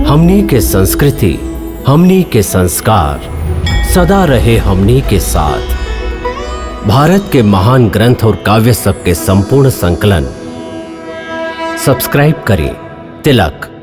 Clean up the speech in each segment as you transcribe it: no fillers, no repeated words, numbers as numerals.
हमनी के संस्कृति, हमनी के संस्कार सदा रहे हमनी के साथ। भारत के महान ग्रंथ और काव्य सब के संपूर्ण संकलन सब्सक्राइब करें तिलक।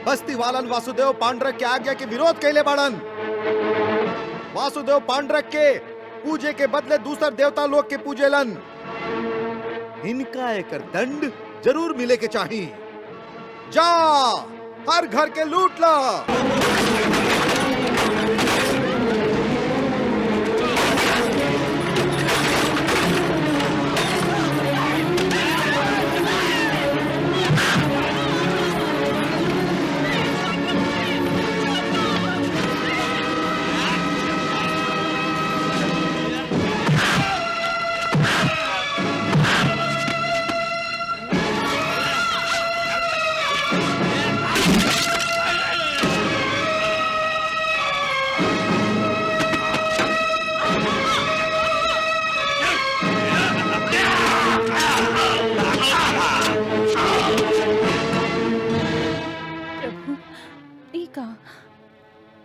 बस्ती वालन वासुदेव पांडरक के आज्ञा के विरोध कैले बाड़न। वासुदेव पांडरक के पूजे के बदले दूसर देवता लोग के पूजेलन। इनका एक दंड जरूर मिले के चाहिए। जा हर घर के लूट ला।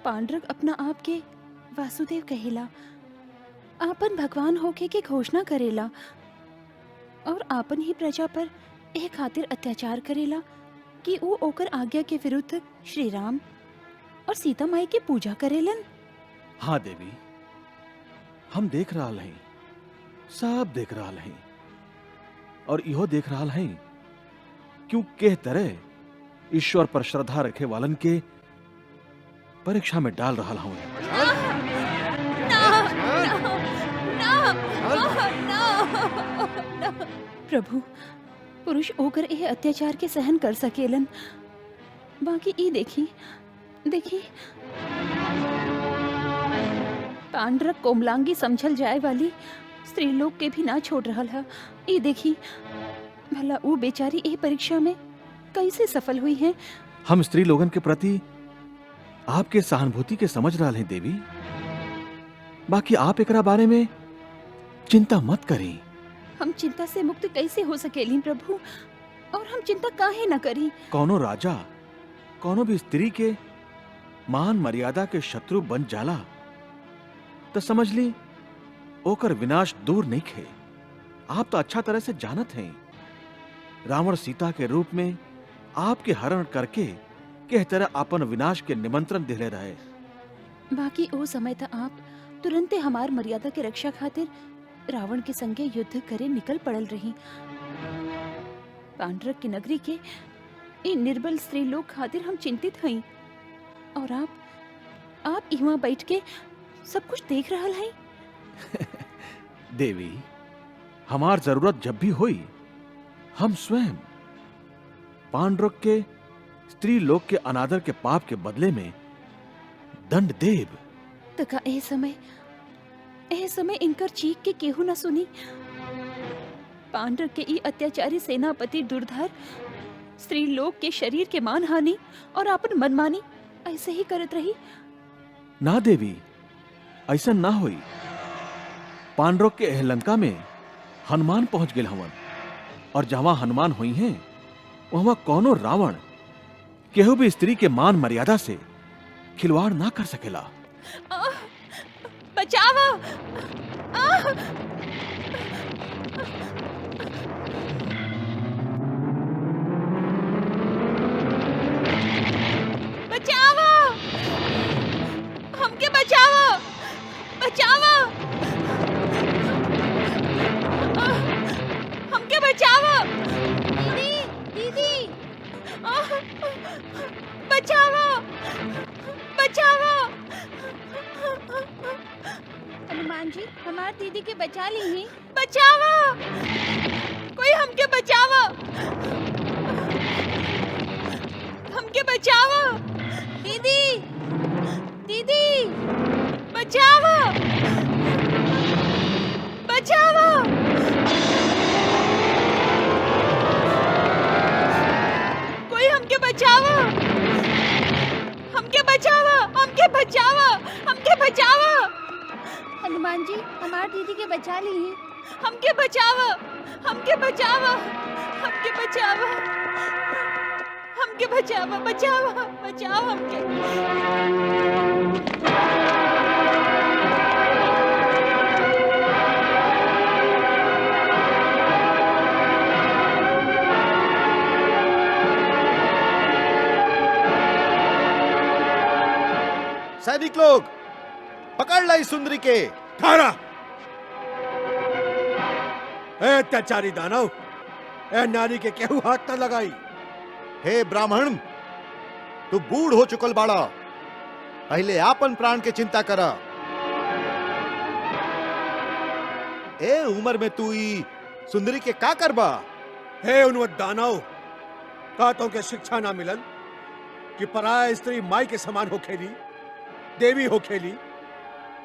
पांडरक अपना आप के वासुदेव कहेला, आपन भगवान होके के घोषणा करेला और आपन ही प्रजा पर एक खातिर अत्याचार करेला कि वो ओकर आज्ञा के विरुद्ध श्री राम और सीता माई की पूजा करेलन। हाँ देवी, हम देख रहा हैं, सब देख रहा हैं और इहो देख रहा हैं क्यों के तरह ईश्वर पर श्रद्धा रखे वालन के परीक्षा में डाल रहा हूं। प्रभु, पुरुष होकर यह अत्याचार के सहन कर सकेलन, बाकी ई देखी देखी पांडरक कोमलांगी समझल जाए वाली स्त्री लोग के भी ना छोड़ रहा है। ई देखी भला वो बेचारी यह परीक्षा में कैसे सफल हुई है। हम स्त्री लोगन के प्रति आपके सहानुभूति के समझ रहा हैं देवी, बाकी आप एकरा बारे में चिंता मत करी। हम चिंता से मुक्त कैसे हो सकेली प्रभु, और हम चिंता काहे न करी। कौनो राजा कौनो भी स्त्री के मान मर्यादा के शत्रु बन जाला तो समझ ली ओकर विनाश दूर नहीं खे। आप तो अच्छा तरह से जानत हैं, रावण सीता के रूप में आपके हरण करके कह तरह अपन विनाश के निमंत्रण दिले रहे। बाकी ओ समय था आप तुरंते हमार मर्यादा के रक्षा खातिर रावण के संगे युद्ध करे निकल पड़ल रही। पांडरक की नगरी के इन निर्बल स्त्री लोग खातिर हम चिंतित हई, और आप यहाँ बैठ के सब कुछ देख रहल हई। देवी, हमार जरूरत जब भी हुई हम स्वयं पांडुरंग के स्त्री लोग के अनादर के पाप के बदले में दंड देव। तका ए समय इनकर चीख के केहू न सुनी। पांडुरंग के ई अत्याचारी सेनापति दुर्धर स्त्री लोग के शरीर के मानहानि और अपन मनमानी ऐसे ही करत रही। ना देवी, ऐसा ना हुई। पांडुरंग के लंका में हनुमान पहुंच गए हवन, और जहां हनुमान हुई हैं वहां कौनो रावण केहू भी स्त्री के मान मर्यादा से खिलवाड़ ना कर सकेला। बचावा! बचावा! हमके बचावा! बचावा! हमके बचावा! दीदी! बचावा! बचावा! हनुमान जी, हमार दीदी के बचा ली ही। बचावा! कोई हमके बचावा! हमके बचावा! दीदी! बचावा! बचावा! कोई हमके बचावा! हमके बचावा! हमके बचावा! हमके बचावा! हनुमान जी, हमार दीदी के बचा ली हैं। हमके बचावा! हमके बचावा! हमके बचावा! हमके बचावा! बचावा! बचाओ हमके! सैनिक लोग, पकड़ लाई सुंदरी के। ठहरा! ए अत्याचारी दानव, ए नारी के केहू हाथ न लगाई। हे ब्राह्मण, तू बूढ़ हो चुकल बाड़ा, पहले आपन प्राण के चिंता करा। ए उम्र में तू ई सुंदरी के का करबा? हे उन्वत दानव, का तो के शिक्षा ना मिलन कि पराया स्त्री माई के समान हो खेली, देवी हो खेली,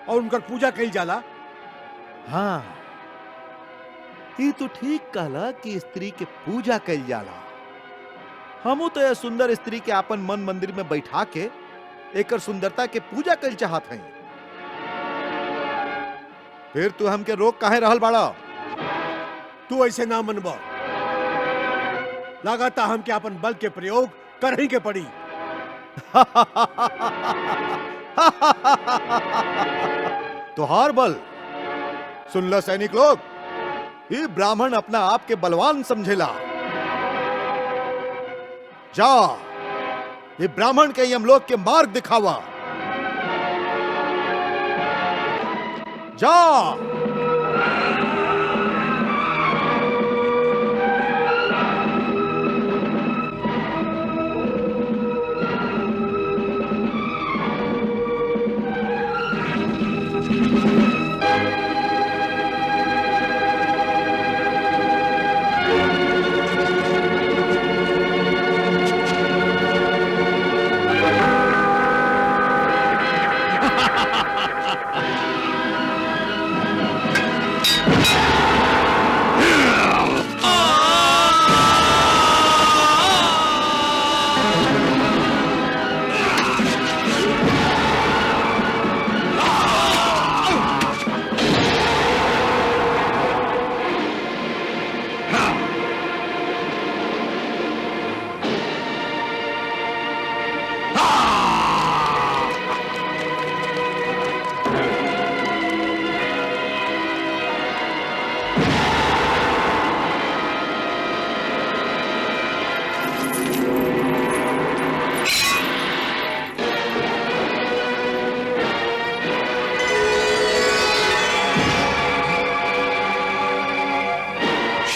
और उनकर पूजा कई जाला। हाँ, ई तू ठीक कहला कि स्त्री के पूजा कइल जाला। हमू तो यह सुंदर स्त्री के आपन मन मंदिर में बैठा के एकर सुंदरता के पूजा कइल चाहत हैं। फिर तू हमके रोक काहे रहल बाड़ा? तू ऐसे ना मनबा, लगाता हमके अपन बल के प्रयोग कर ही के पड़ी। तुहार बल? सुन लो सैनिक लोग, ये ब्राह्मण अपना आप के बलवान समझेला। जा, ये ब्राह्मण के यमलोक के मार्ग दिखावा। जा!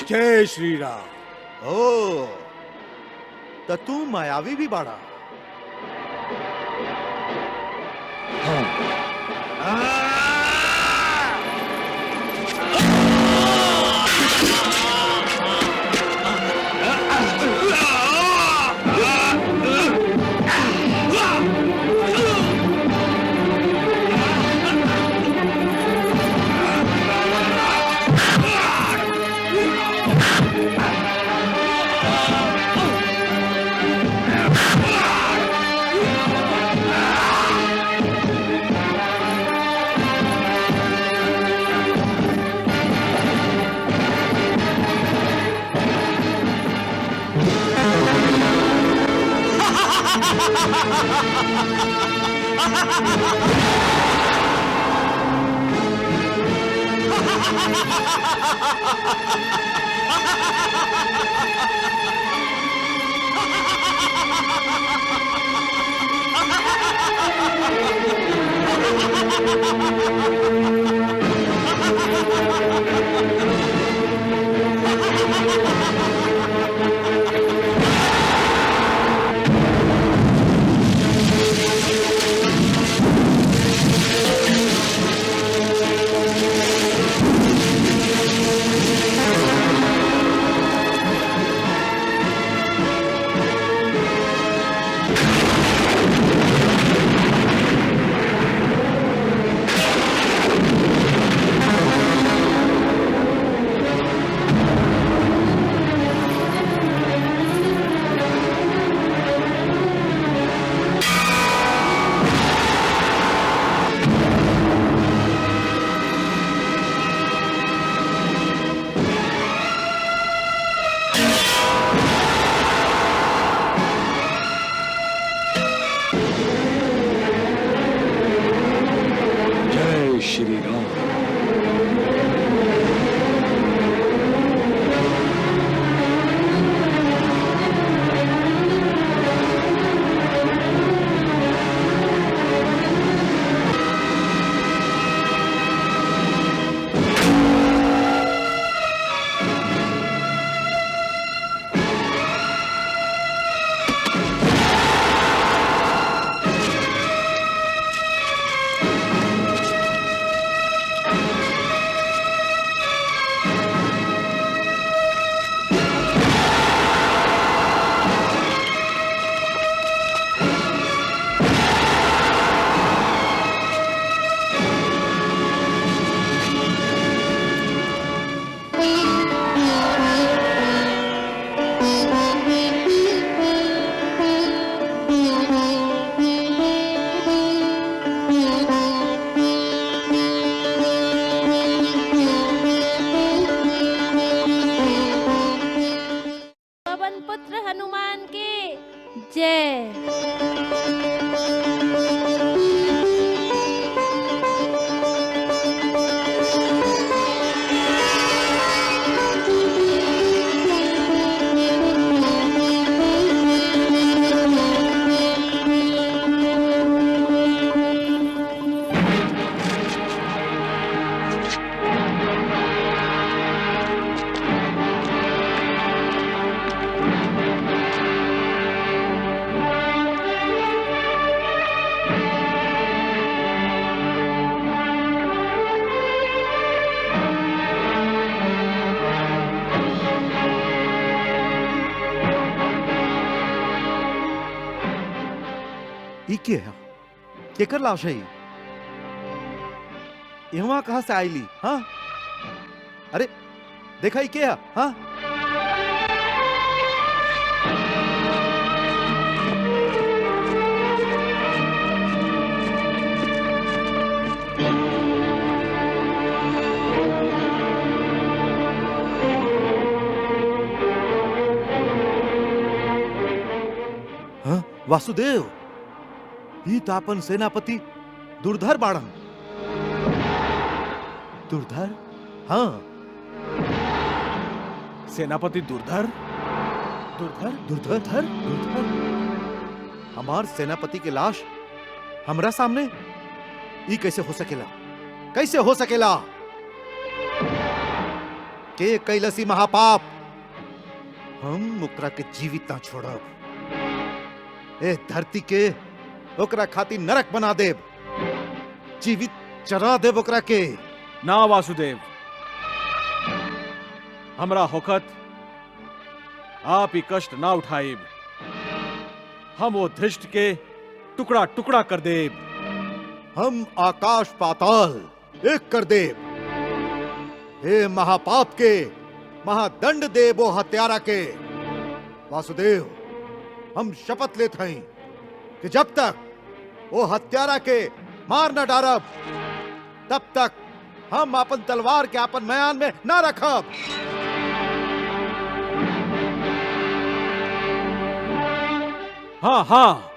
जय श्री राम। ओ तो तू मायावी भी बाड़ा। जय श्री राम। पवन पुत्र हनुमान की जय। ई के है? केकर लाश है? यहाँ कहाँ से आईली? हाँ, अरे देखा ई के है? हाँ, हाँ? वासुदेव, ई तापन सेनापति दुर्धर बाड़न। दुर्धर? हाँ, सेनापति दुर्धर? दुर्धर? दुर्धर? दुर्धर? हमार सेनापति के लाश हमरा सामने? ई कैसे हो सकेला? कैसे हो सकेला? के कैलसी महापाप हम ओकरा के जीवित ना छोड़ब। ए धरती के ओकरा खातिर नरक बना देब, जीवित चरा देब ओकरा के। ना वासुदेव, हमरा होखत आप ही कष्ट ना उठाइब। हम वो धृष्ट के टुकड़ा टुकड़ा कर देब। हम आकाश पाताल एक कर देब। हे महापाप के महादंड देब वो हत्यारा के। वासुदेव, हम शपथ लेत हई कि जब तक वो हत्यारा के मार न डारब तब तक हम अपन तलवार के अपन म्यान में न रखब। हाँ हाँ,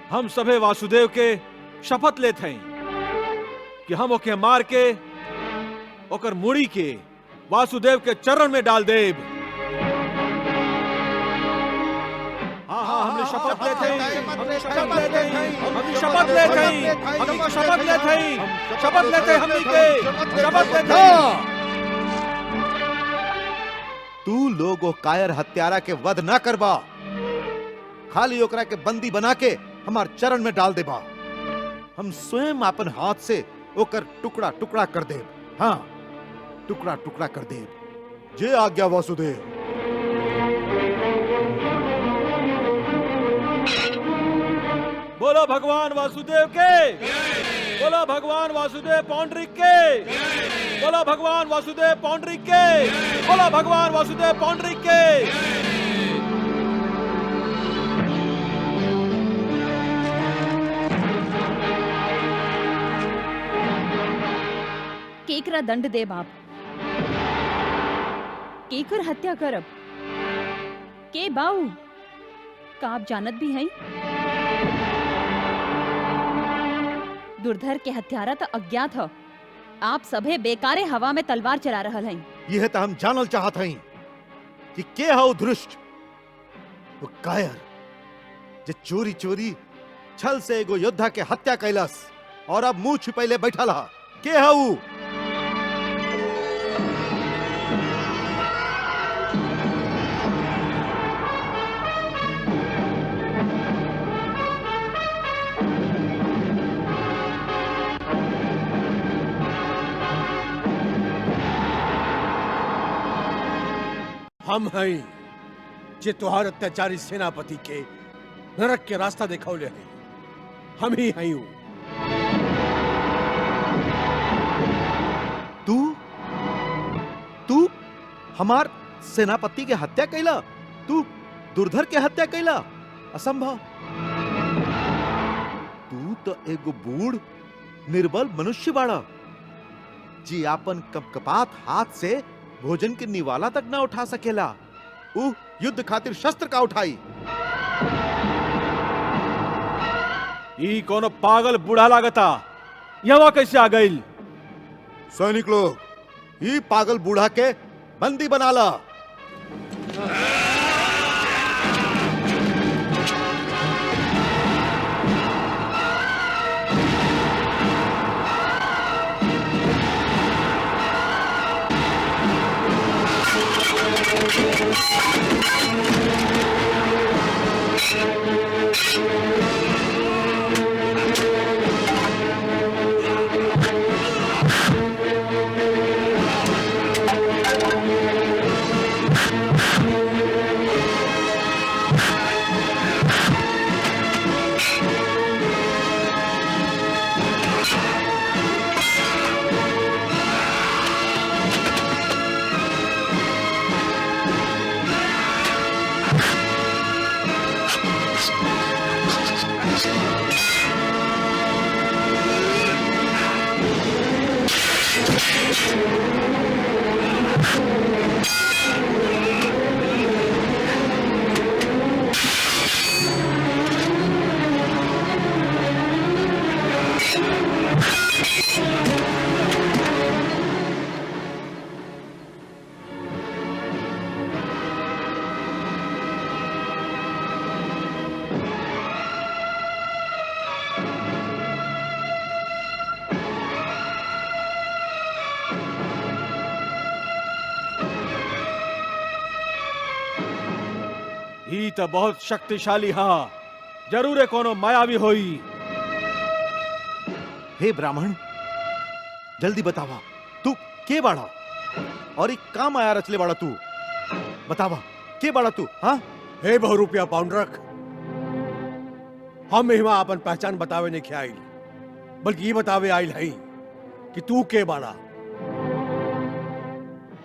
हम सभे वासुदेव के शपथ लेत हई कि हम ओके मार के ओकर मुड़ी के वासुदेव के चरण में डाल देब। हाँ हाँ, हमने शपथ लेत हई, हमने शपथ लेत हई, हमने शपथ लेत हई, हमने शपथ लेत हई, शपथ लेत हई, हमने के शपथ लेत हई। तू लोग वो कायर हत्यारा के वध ना करबा, खाली ओकरा के बंदी बना के हमार चरण में डाल देबा। हम स्वयं अपन हाथ से ओकर टुकड़ा टुकड़ा कर देब। हाँ, टुकड़ा टुकड़ा कर देब। जे आज्ञा वासुदेव। बोलो भगवान वासुदेव के, बोलो भगवान वासुदेव पौंडरिक के, बोलो भगवान वासुदेव पौंडरिक के, बोलो भगवान वासुदेव पौंडरिक के। केकरा दंड देब आप? केकर हत्या करब? के बाऊ का आप जानत भी हैं? दुर्धर के हत्यारा तो अज्ञात ह। आप सभे बेकारे हवा में तलवार चला रहल हैं। यह तो हम जानल चाहत हई कि के हौ धृष्ट, वो कायर जे चोरी चोरी छल से एगो योद्धा के हत्या कैलस और अब मुंह छिपैले बैठल हा। के हौ? हम हैं जे तोहार अत्याचारी सेनापति के नरक के रास्ता दिखौले हैं। हम ही हैं। तू हमार सेनापति के हत्या कैला? तू दुर्धर के हत्या कैला? असंभव। तू तो एगो बूढ़ निर्बल मनुष्य बाड़ा जी आपन कपकपात हाथ से भोजन के निवाला तक ना उठा सकेला। युद्ध खातिर शस्त्र का उठाई। ई कोनो पागल बूढ़ा लागता, यहाँ कैसे आ गईल? सैनिक लोग, ये पागल बूढ़ा के बंदी बना ला। ई तो बहुत शक्तिशाली हा, जरूर कोनो मायावी होई। हे ब्राह्मण, जल्दी बतावा तू के बाड़ा और एक काम आया रचले बाड़ा तू। बतावा के बाड़ा तू? हाँ, हे बहुरूपिया पाउंडरक, हम हिमा अपन पहचान बतावे नहीं आइल, बल्कि ये बतावे आइल हई कि तू के बाड़ा।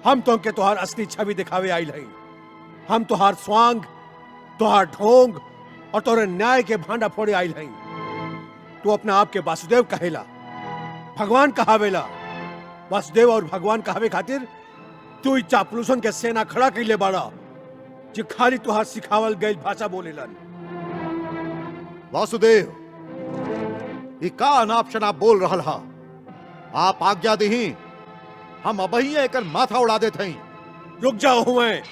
हम तो के तुहार असली छवि दिखावे आइल हई। हम तुहार स्वांग, तुहार ढोंग और तोरे न्याय के भांडा फोड़े आइल हई। तू अपना आप के वासुदेव कहेला, भगवान कहावेला। वासुदेव और भगवान कहावे खातिर तू चापलूसन के सेना खड़ा कैले बाड़ा, जो खाली तुहार सिखावल गई भाषा बोलेलन। वासुदेव, ये का अनाप शनाप बोल रहल हा? आप आज्ञा दही, हम अबही एकर माथा उड़ा देत हई। रुक जाओ हुए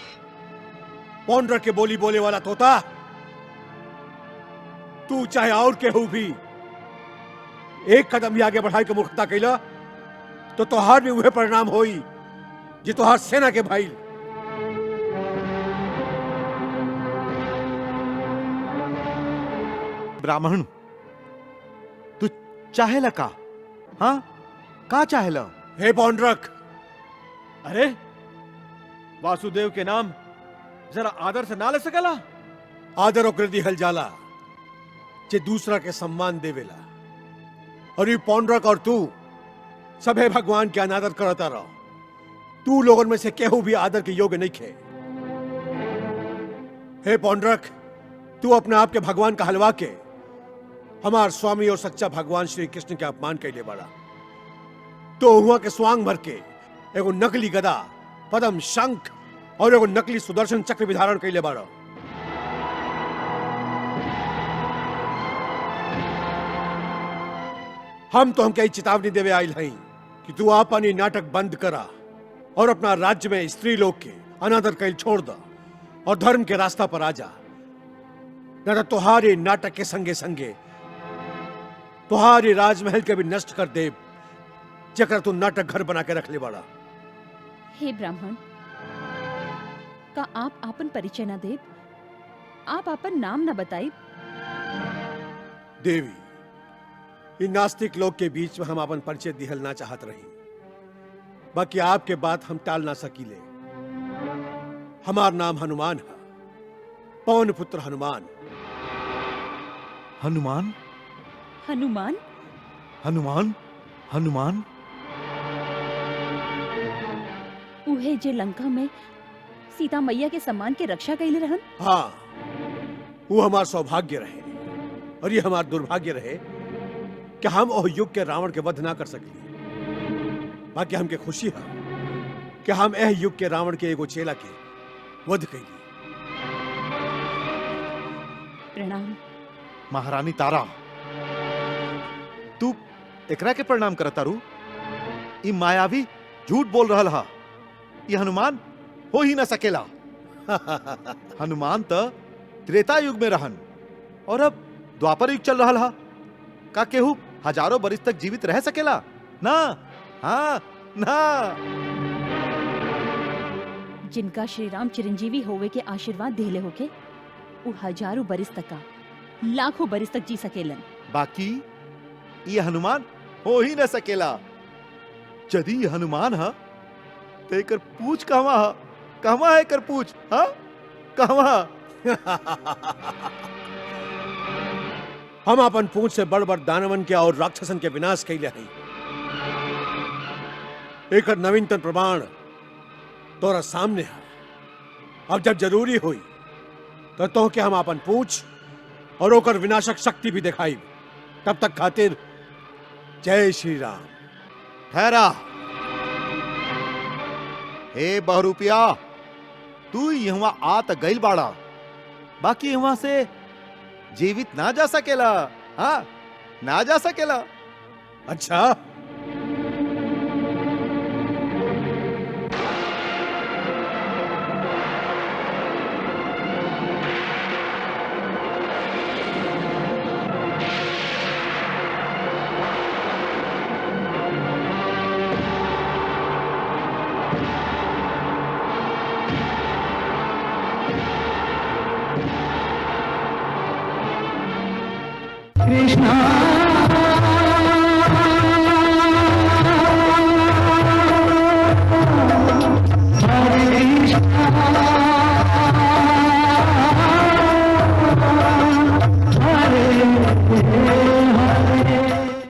पौंडर के बोली बोले वाला तोता। तू चाहे और केहू भी एक कदम भी आगे बढ़ाई के मूर्खता कैला तो तोहार भी वह परिणाम होई जे तोहार सेना के भाई। ब्राह्मण, तू चाहेला का? हाँ, का चाहेला? हे पौंडरक, अरे वासुदेव के नाम जरा आदर से ना ले सकला? आदर और कृति हल जाला जे दूसरा के सम्मान देवेला, और ये पौंडरक और तू सभे भगवान के अनादर करता रहो। तू लोगों में से केहू भी आदर के योग्य नहीं खे। हे पौंडरक, तू अपने आप के भगवान का हलवा के हमार स्वामी और सच्चा भगवान श्री कृष्ण के अपमान कैले बड़ा। तो हुआ के स्वांग भर के एगो नकली गदा, पदम, शंख और एगो नकली सुदर्शन चक्र भी धारण कैले बड़ा। हम तो हमके चेतावनी देवे आइल हई कि तू आपन ये नाटक बंद करा और अपना राज्य में स्त्री लोग के अनादर कैल छोड़ दा और धर्म के रास्ता पर आ जा। न तो तुहारे नाटक के संगे संगे तुहारे राजमहल के भी नष्ट कर दे, जकर तू नाटक घर बना के रख ले बड़ा। हे ब्राह्मण, का आप आपन परिचय न देव? आप आपन नाम न बताई? देवी, इन नास्तिक लोग के बीच में हम अपन परिचय दिहल ना चाहत रही, बाकी आपके बात हम टाल ना सकीले। हमार नाम हनुमान है, पवन पुत्र हनुमान। हनुमान? हनुमान? हनुमान? हनुमान? उहे जे लंका में सीता मैया के सम्मान के रक्षा कैले रहन? हाँ, वो हमार सौभाग्य रहे और ये हमार दुर्भाग्य रहे कि हम ओह युग के रावण के वध ना कर सके। बाकी हमके खुशी है कि हम एह युग के रावण के एगो चेला के वध कैली। प्रणाम। महारानी तारा, तू एकरा के प्रणाम करता रू? ई मायावी झूठ बोल रहल हा। ई हनुमान हो ही ना सकेला। हनुमान तो त्रेता युग में रहन और अब द्वापर युग चल रहल हा। का केहू हजारों बरिस तक जीवित रह सकेला? ना, हाँ ना। जिनका श्री राम चिरंजीवी होवे के आशीर्वाद देले होके, वो हजारों बरिस तक का, लाखों बरिस तक जी सकेलन। बाकी ये हनुमान हो ही न सकेला। यदि ये हनुमान है तो एकर पूछ कहवा है? कहवा है एकर पूछ? हाँ, कहवा? हम अपन पूंछ से बड़ बड़ दानवन के और राक्षसन के विनाश कैले हई। एकर नवीनतम प्रमाण तोरा सामने है। अब जब जरूरी हुई तो तोहके हम अपन पूछ और ओकर विनाशक शक्ति भी दिखाई। तब तक खातिर जय श्री राम। ठहरा। हे बहुरूपिया, तू यहाँ आत गइल बाड़ा, बाकी यहाँ से जीवित ना जा सकेला। हाँ, ना जा सकेला। अच्छा, कृष्णा